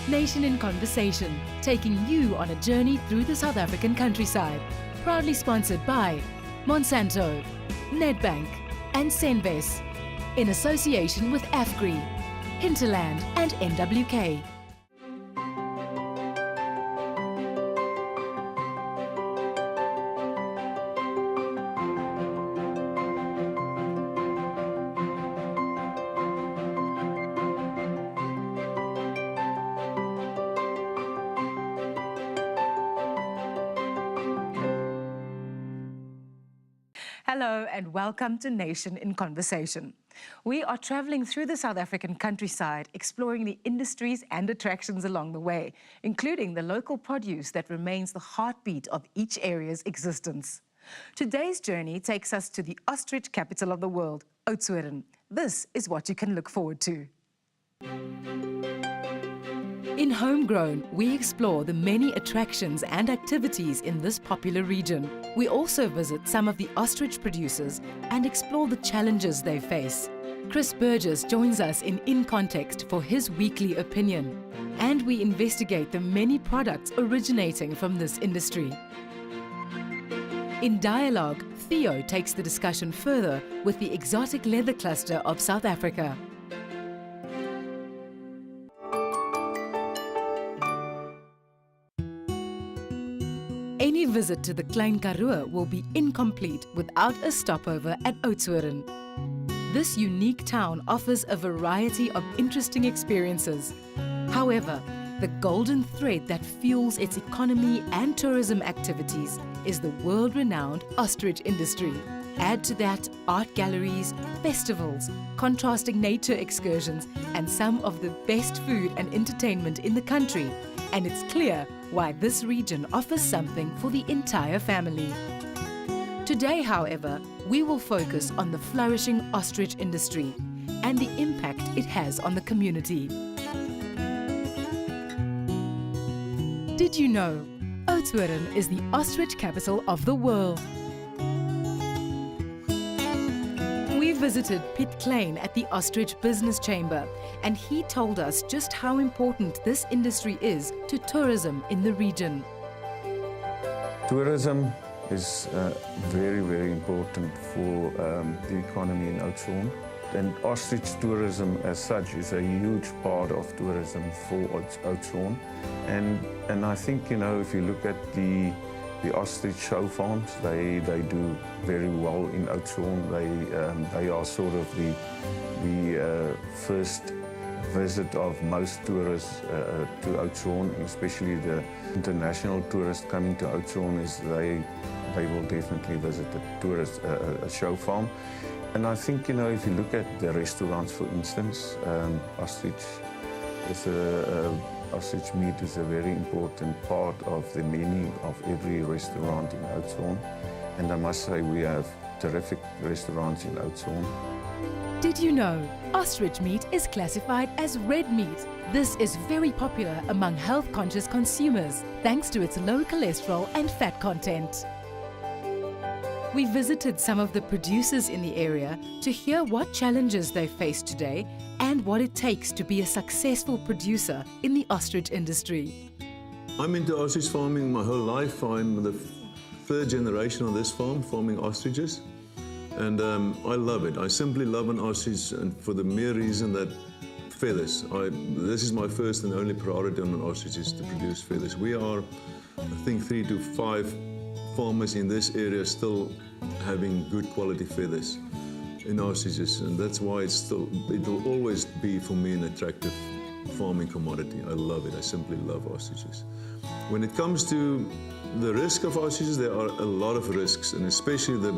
Nation in Conversation, taking you on a journey through the South African countryside. Proudly sponsored by Monsanto, Nedbank and Senves, in association with AFGRI, Hinterland and NWK. Hello and welcome to Nation in Conversation. We are traveling through the South African countryside, exploring the industries and attractions along the way, including the local produce that remains the heartbeat of each area's existence. Today's journey takes us to the ostrich capital of the world, Oudtshoorn. This is what you can look forward to. In Homegrown, we explore the many attractions and activities in this popular region. We also visit some of the ostrich producers and explore the challenges they face. Chris Burgess joins us in Context for his weekly opinion. And we investigate the many products originating from this industry. In Dialogue, Theo takes the discussion further with the exotic leather cluster of South Africa. Any visit to the Klein Karoo will be incomplete without a stopover at Oudtshoorn. This unique town offers a variety of interesting experiences. However, the golden thread that fuels its economy and tourism activities is the world-renowned ostrich industry. Add to that art galleries, festivals, contrasting nature excursions, and some of the best food and entertainment in the country, and it's clear why this region offers something for the entire family. Today, however, we will focus on the flourishing ostrich industry and the impact it has on the community. Did you know Oudtshoorn is the ostrich capital of the world? We visited Piet Klein at the Ostrich Business Chamber, and he told us just how important this industry is to tourism in the region. Tourism is very, very important for the economy in Oudtshoorn. And ostrich tourism as such is a huge part of tourism for Oudtshoorn. And I think, you know, if you look at the ostrich show farms, they do very well in Oudtshoorn. They are sort of the first visit of most tourists to Oudtshoorn, especially the international tourists coming to Oudtshoorn. They will definitely visit a show farm. And I think, you know, if you look at the restaurants, for instance, ostrich meat is a very important part of the menu of every restaurant in Oudtshoorn. And I must say we have terrific restaurants in Oudtshoorn. Did you know ostrich meat is classified as red meat? This is very popular among health-conscious consumers thanks to its low cholesterol and fat content. We visited some of the producers in the area to hear what challenges they face today and what it takes to be a successful producer in the ostrich industry. I'm into ostrich farming my whole life. I'm the third generation on this farm, farming ostriches. And I love it. I simply love an ostrich, and for the mere reason that feathers. This is my first and only priority on an ostrich, is to produce feathers. We are, I think, 3 to 5 farmers in this area still having good quality feathers in ostriches, and that's why it will always be for me an attractive farming commodity. I love it. I simply love ostriches. When it comes to the risk of ostriches, there are a lot of risks, and especially the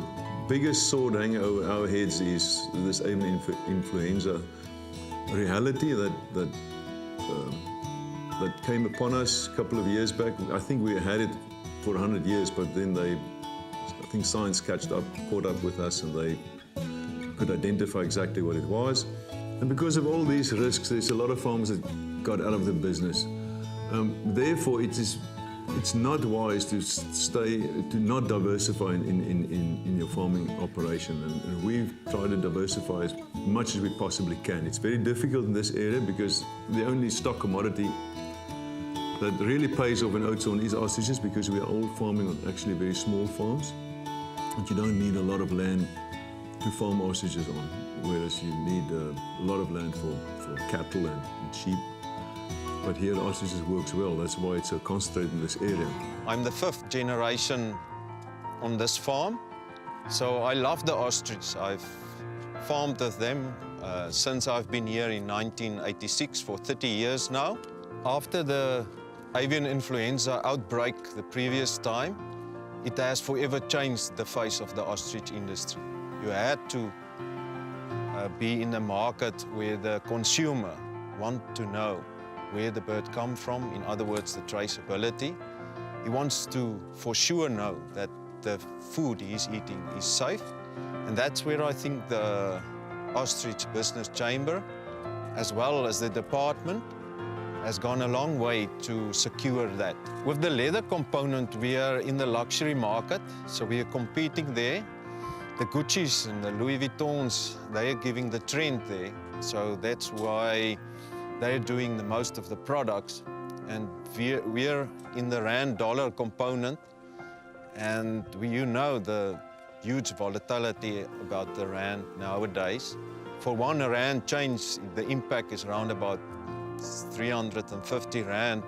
biggest sword hanging over our heads is this avian influenza reality that came upon us a couple of years back. I think we had it for 100 years, but then I think science caught up with us, and they could identify exactly what it was. And because of all these risks, there's a lot of farmers that got out of the business. Therefore, it's not wise to not diversify in your farming operation. And we've tried to diversify as much as we possibly can. It's very difficult in this area because the only stock commodity that really pays off in Oudtshoorn is ostriches, because we are all farming on actually very small farms. And you don't need a lot of land to farm ostriches on, whereas you need a lot of land for cattle and sheep. But here ostriches works well, that's why it's so concentrated in this area. I'm the 5th generation on this farm, so I love the ostrich. I've farmed with them since I've been here in 1986 for 30 years now. After the avian influenza outbreak the previous time, it has forever changed the face of the ostrich industry. You had to be in a market where the consumer wants to know where the bird comes from, in other words, the traceability. He wants to for sure know that the food he's eating is safe. And that's where I think the Ostrich Business Chamber, as well as the department, has gone a long way to secure that. With the leather component, we are in the luxury market, so we are competing there. The Gucci's and the Louis Vuittons, they are giving the trend there. So that's why they're doing the most of the products. And we're in the rand-dollar component. And you know the huge volatility about the rand nowadays. For 1 rand change, the impact is around about 350 rand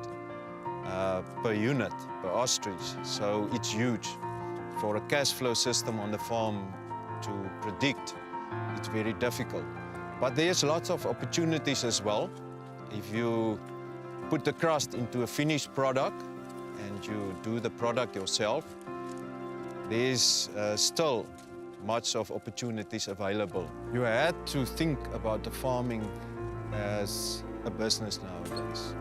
per unit, per ostrich. So it's huge. For a cash flow system on the farm to predict, it's very difficult. But there's lots of opportunities as well. If you put the crust into a finished product and you do the product yourself, there's still much of opportunities available. You had to think about the farming as a business nowadays.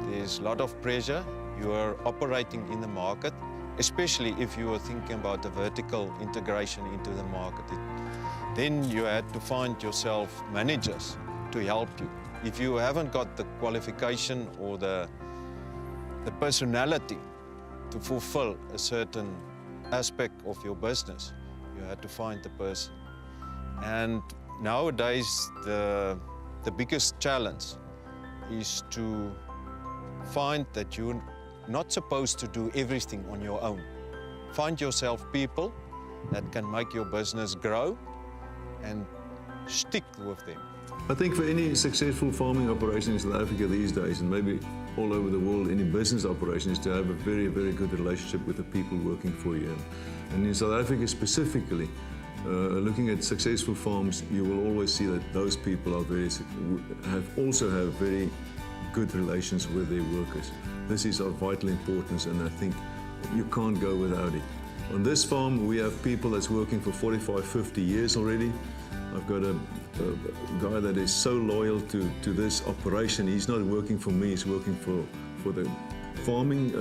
There's a lot of pressure. You are operating in the market, especially if you are thinking about the vertical integration into the market. Then you had to find yourself managers to help you. If you haven't got the qualification or the personality to fulfill a certain aspect of your business, you had to find the person. And nowadays, the biggest challenge is to find that you're not supposed to do everything on your own. Find yourself people that can make your business grow and stick with them. I think for any successful farming operation in South Africa these days, and maybe all over the world, any business operation, is to have a very, very good relationship with the people working for you. And in South Africa specifically, looking at successful farms, you will always see that those people are also have very good relations with their workers. This is of vital importance, and I think you can't go without it. On this farm, we have people that's working for 45, 50 years already. I've got a guy that is so loyal to this operation. He's not working for me, he's working for the farming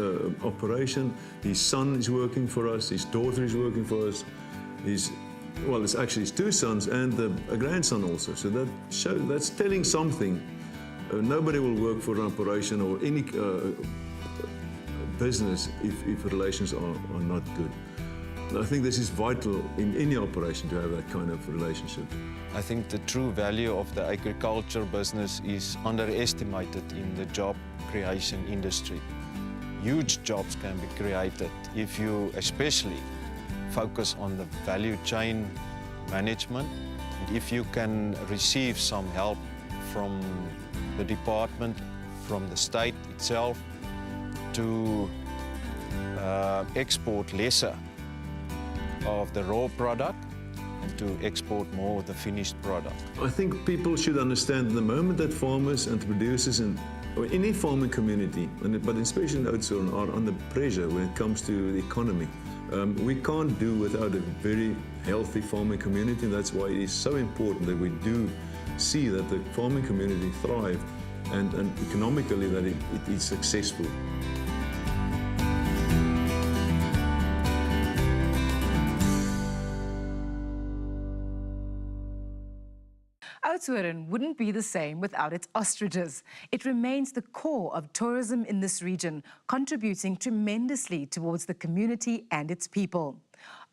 operation. His son is working for us, his daughter is working for us. It's actually his 2 sons and a grandson also. So that's telling something. Nobody will work for an operation or any business if relations are not good. I think this is vital in any operation to have that kind of relationship. I think the true value of the agriculture business is underestimated in the job creation industry. Huge jobs can be created if you especially focus on the value chain management. And if you can receive some help from the department, from the state itself, to export lesser of the raw product and to export more of the finished product. I think people should understand the moment that farmers and producers or any farming community, but especially in Oudtshoorn, are under pressure when it comes to the economy. We can't do without a very healthy farming community. That's why it is so important that we do see that the farming community thrive and economically that it is successful. Oudtshoorn wouldn't be the same without its ostriches. It remains the core of tourism in this region, contributing tremendously towards the community and its people.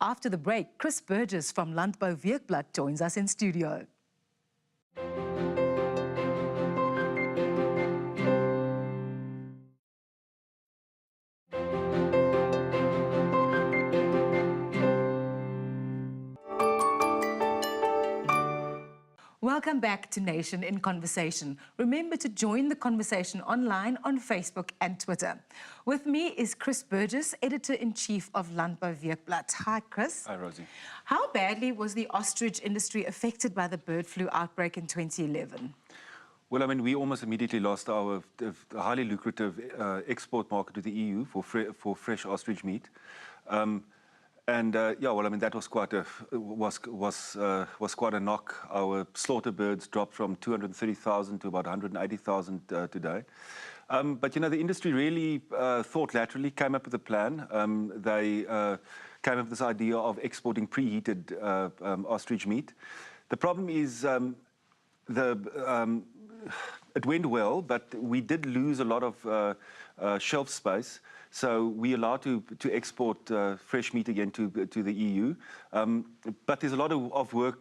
After the break, Burgess from Landbouweekblad joins us in studio. Welcome back to Nation in Conversation. Remember to join the conversation online on Facebook and Twitter. With me is Chris Burgess, Editor-in-Chief of Landbouweekblad. Hi, Chris. Hi, Rosie. How badly was the ostrich industry affected by the bird flu outbreak in 2011? Well, I mean, we almost immediately lost our highly lucrative export market to the EU for fresh ostrich meat. Yeah, well, I mean, that was quite a knock. Our slaughter birds dropped from 230,000 to about 180,000 today. But, you know, the industry really thought laterally, came up with a plan. They came up with this idea of exporting preheated ostrich meat. The problem is it went well, but we did lose a lot of shelf space. So we allowed to export fresh meat again to the EU. But there's a lot of work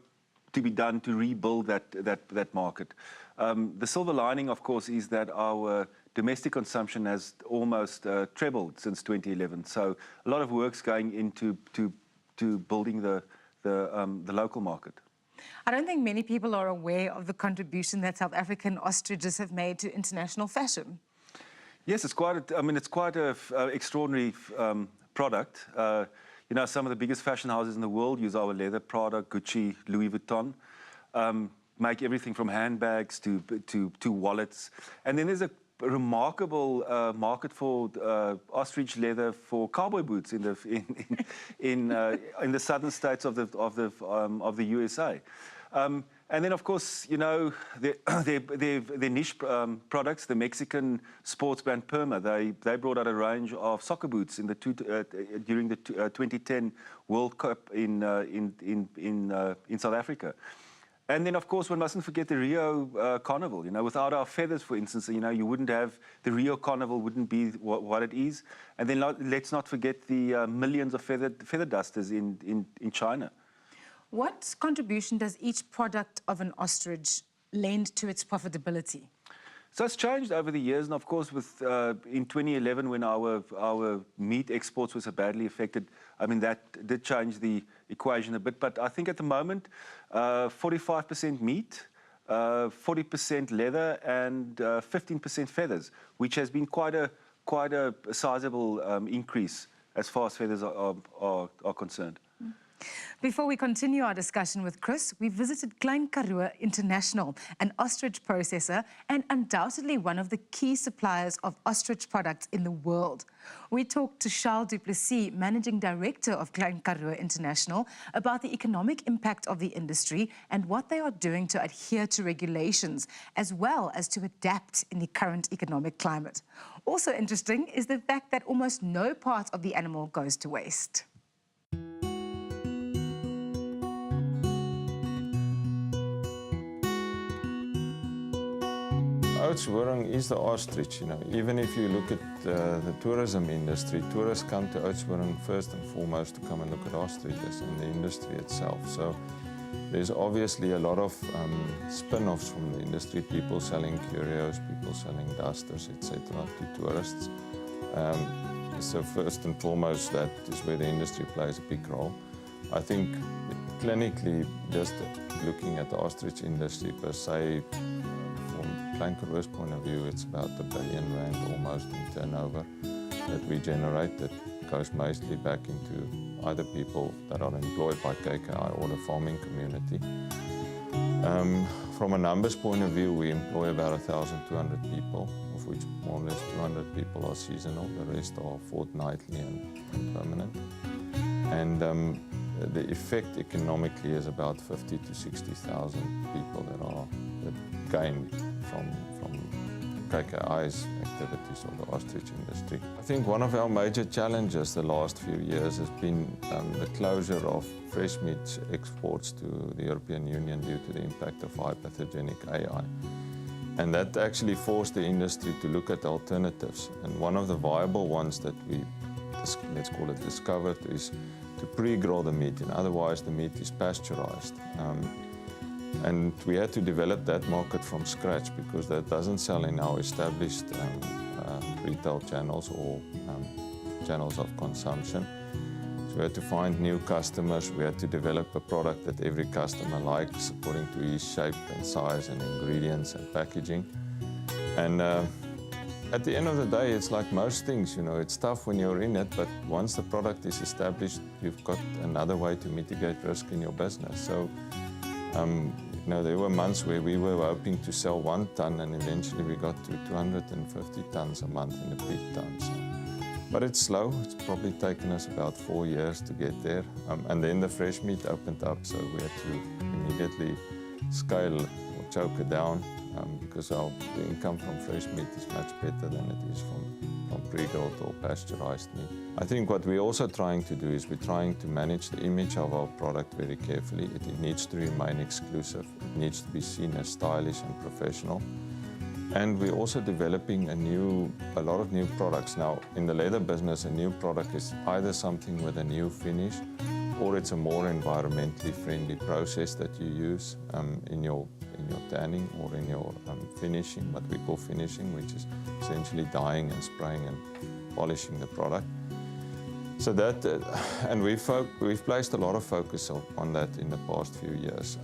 to be done to rebuild that market. The silver lining, of course, is that our domestic consumption has almost trebled since 2011. So a lot of work's going into building the local market. I don't think many people are aware of the contribution that South African ostriches have made to international fashion. Yes, it's quite an extraordinary product. You know, some of the biggest fashion houses in the world use our leather product, Gucci, Louis Vuitton, make everything from handbags to wallets. And then there's a remarkable market for ostrich leather for cowboy boots in the southern states of the USA. And then, of course, you know, their niche products, the Mexican sports brand Puma, they brought out a range of soccer boots during the 2010 World Cup in South Africa. And then, of course, one mustn't forget the Rio Carnival. You know, without our feathers, for instance, you know, you wouldn't have the Rio Carnival wouldn't be what it is. And then let's not forget the millions of feather dusters in China. What contribution does each product of an ostrich lend to its profitability? So it's changed over the years, and of course, with in 2011, when our meat exports were so badly affected, I mean, that did change the equation a bit. But I think at the moment, 45% meat, 40% leather, and 15% feathers, which has been quite a sizable increase as far as feathers are concerned. Before we continue our discussion with Chris, we visited Klein Karoo International, an ostrich processor and undoubtedly one of the key suppliers of ostrich products in the world. We talked to Charles du Plessis, Managing Director of Klein Karoo International, about the economic impact of the industry and what they are doing to adhere to regulations, as well as to adapt in the current economic climate. Also interesting is the fact that almost no part of the animal goes to waste. Oudtshoorn is the ostrich, you know. Even if you look at the tourism industry, tourists come to Oudtshoorn first and foremost to come and look at ostriches and the industry itself. So there's obviously a lot of spin-offs from the industry, people selling curios, people selling dusters, etc. to tourists. So first and foremost, that is where the industry plays a big role. I think clinically, just looking at the ostrich industry per se, Klein Karoo's point of view, it's about R1 billion almost in turnover that we generate that goes mostly back into either people that are employed by KKI or the farming community. From a numbers point of view, we employ about 1,200 people, of which more or less 200 people are seasonal, the rest are fortnightly and permanent. And the effect economically is about 50,000 to 60,000 people that gain from KKI's activities of the ostrich industry. I think one of our major challenges the last few years has been the closure of fresh meat exports to the European Union due to the impact of high pathogenic AI. And that actually forced the industry to look at alternatives. And one of the viable ones that we, let's call it, discovered is to pre-grill the meat, and otherwise the meat is pasteurized. And we had to develop that market from scratch because that doesn't sell in our established retail channels or channels of consumption. So we had to find new customers. We had to develop a product that every customer likes according to his shape and size and ingredients and packaging. And at the end of the day, it's like most things, you know, it's tough when you're in it, but once the product is established, you've got another way to mitigate risk in your business. So, you know, there were months where we were hoping to sell 1 ton, and eventually we got to 250 tons a month in the peak times. But it's slow. It's probably taken us about 4 years to get there. And then the fresh meat opened up, so we had to immediately scale or choke it down because the income from fresh meat is much better than it is from pre-grilled or pasteurized meat. I think what we're also trying to do is we're trying to manage the image of our product very carefully. It needs to remain exclusive. It needs to be seen as stylish and professional. And we're also developing a lot of new products. Now, in the leather business, a new product is either something with a new finish, or it's a more environmentally friendly process that you use in your tanning or in your finishing, what we call finishing, which is essentially dyeing and spraying and polishing the product. So that, and we've placed a lot of focus on that in the past few years.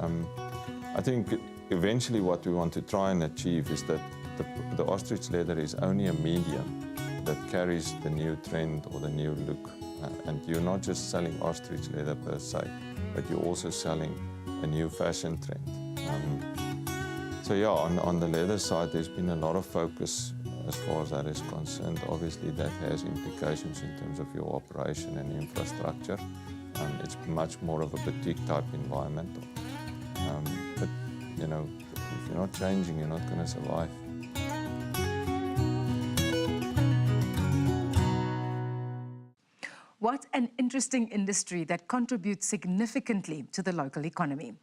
I think eventually what we want to try and achieve is that the ostrich leather is only a medium that carries the new trend or the new look. And you're not just selling ostrich leather per se, but you're also selling a new fashion trend. So yeah, on the leather side, there's been a lot of focus as far as that is concerned. Obviously, that has implications in terms of your operation and infrastructure. It's much more of a boutique-type environment. But, you know, if you're not changing, you're not going to survive. What an interesting industry that contributes significantly to the local economy.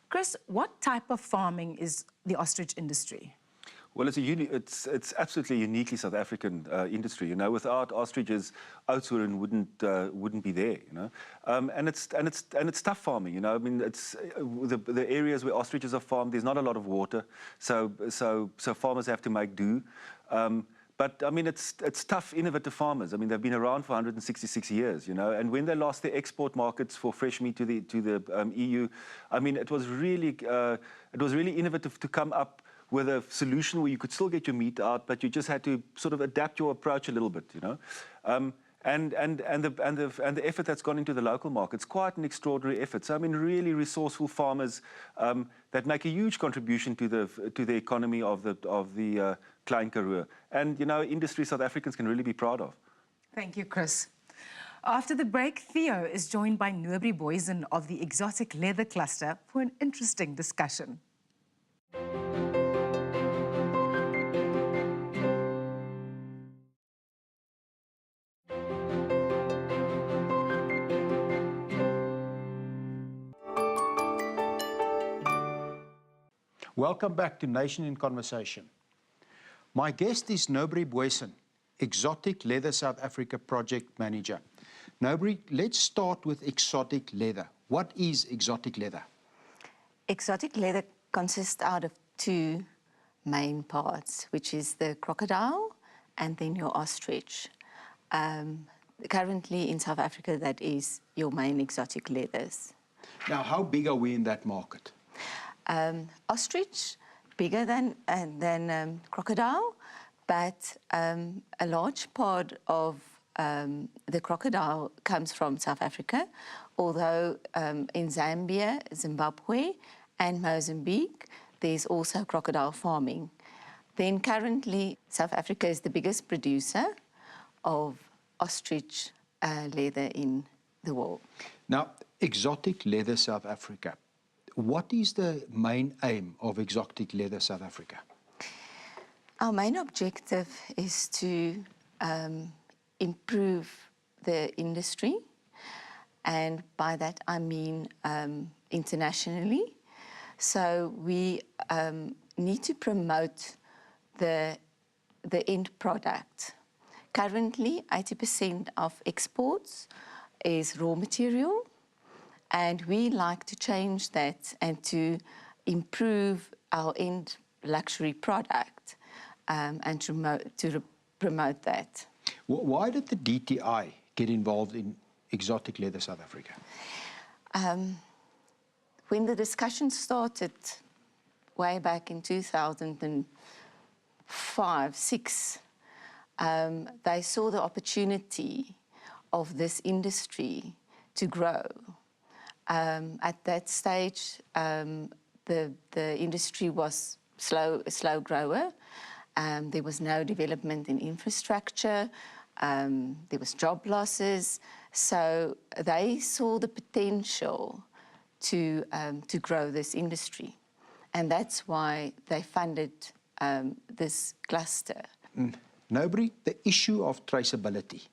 Chris, what type of farming is the ostrich industry? Well, it's absolutely uniquely South African industry. You know, without ostriches, Oudtshoorn wouldn't be there. You know, and it's tough farming. You know, I mean, it's the areas where ostriches are farmed. There's not a lot of water, so farmers have to make do. But I mean, it's tough, innovative farmers. I mean, they've been around for 166 years, you know. And when they lost their export markets for fresh meat to the EU, I mean, it was really innovative to come up with a solution where you could still get your meat out, but you just had to sort of adapt your approach a little bit, you know. And the effort that's gone into the local markets, quite an extraordinary effort. So I mean, really resourceful farmers that make a huge contribution to the economy of the Klein Karoo, and you know, industry South Africans can really be proud of. Thank you, Chris. After the break, Theo is joined by Nobri Booyzen of the Exotic Leather Cluster for an interesting discussion. Welcome back to Nation in Conversation. My guest is Nobri Booyzen, Exotic Leather South Africa Project Manager. Nobri, let's start with exotic leather. What is exotic leather? Exotic leather consists out of 2 main parts, which is the crocodile and then your ostrich. Currently in South Africa, that is your main exotic leathers. Now, how big are we in that market? Ostrich, bigger than crocodile, but a large part of the crocodile comes from South Africa, although in Zambia, Zimbabwe and Mozambique, there's also crocodile farming. Then currently, South Africa is the biggest producer of ostrich leather in the world. Now, Exotic Leather South Africa. What is the main aim of Exotic Leather South Africa? Our main objective is to improve the industry, and by that I mean internationally. So we need to promote the end product. Currently, 80% of exports is raw material, and we like to change that and to improve our end luxury product and to promote that. Why did the DTI get involved in Exotic Leather South Africa? When the discussion started way back in 2005, 2006, they saw the opportunity of this industry to grow. At that stage, the industry was a slow grower. There was no development in infrastructure. There was job losses. So they saw the potential to grow this industry. And that's why they funded this cluster. Nobri, the issue of traceability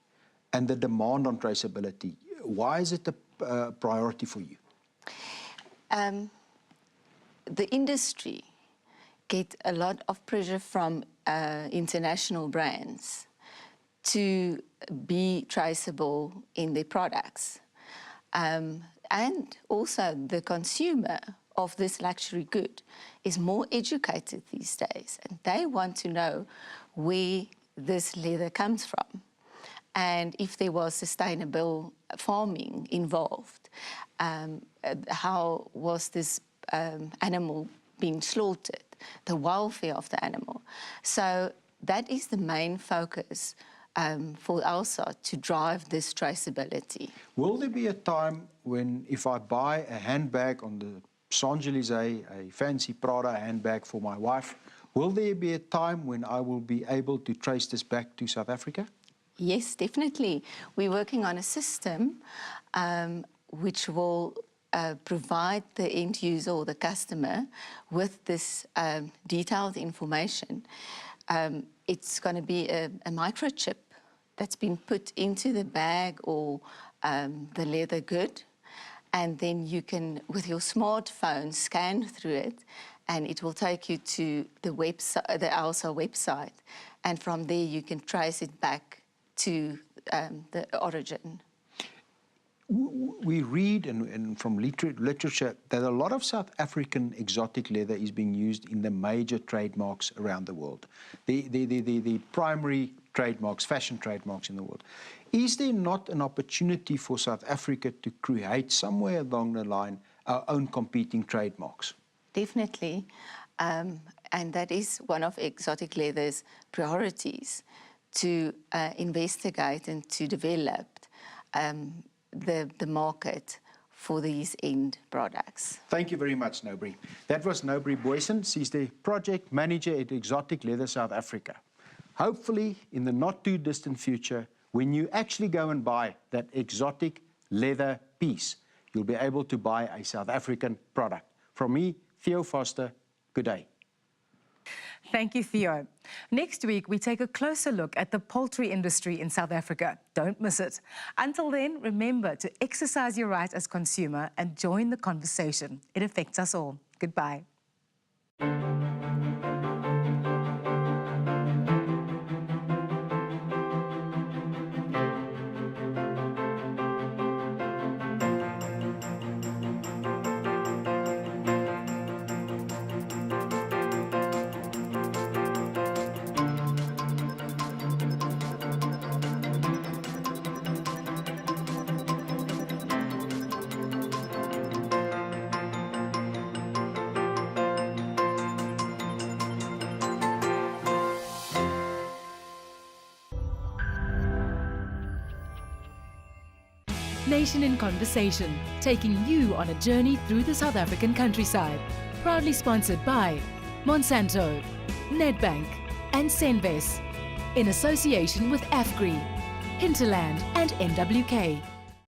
and the demand on traceability, why is it a priority for you? The industry get a lot of pressure from international brands to be traceable in their products. And also the consumer of this luxury good is more educated these days, and they want to know where this leather comes from and if there was sustainable farming involved. How was this animal being slaughtered, the welfare of the animal. So that is the main focus for ALSA, to drive this traceability. Will there be a time when, if I buy a handbag on the Champs-Élysées, a fancy Prada handbag for my wife, will there be a time when I will be able to trace this back to South Africa? Yes, definitely. We're working on a system which will provide the end user or the customer with this detailed information. It's going to be a microchip that's been put into the bag or the leather good, and then you can, with your smartphone, scan through it, and it will take you to the website, the ALSA website, and from there you can trace it back to the origin. We read and from literature that a lot of South African exotic leather is being used in the major trademarks around the world, the primary trademarks, fashion trademarks in the world. Is there not an opportunity for South Africa to create somewhere along the line our own competing trademarks? Definitely, and that is one of Exotic Leather's priorities, to investigate and to develop the market for these end products. Thank you very much, Nobri. That was Nobri Booyzen. She's the project manager at Exotic Leather South Africa. Hopefully, in the not-too-distant future, when you actually go and buy that exotic leather piece, you'll be able to buy a South African product. From me, Theo Vorster, good day. Thank you, Theo. Next week, we take a closer look at the poultry industry in South Africa. Don't miss it. Until then, remember to exercise your right as consumer and join the conversation. It affects us all. Goodbye. Nation in Conversation, taking you on a journey through the South African countryside. Proudly sponsored by Monsanto, Nedbank and Senves, in association with AFGRI, Hinterland and NWK.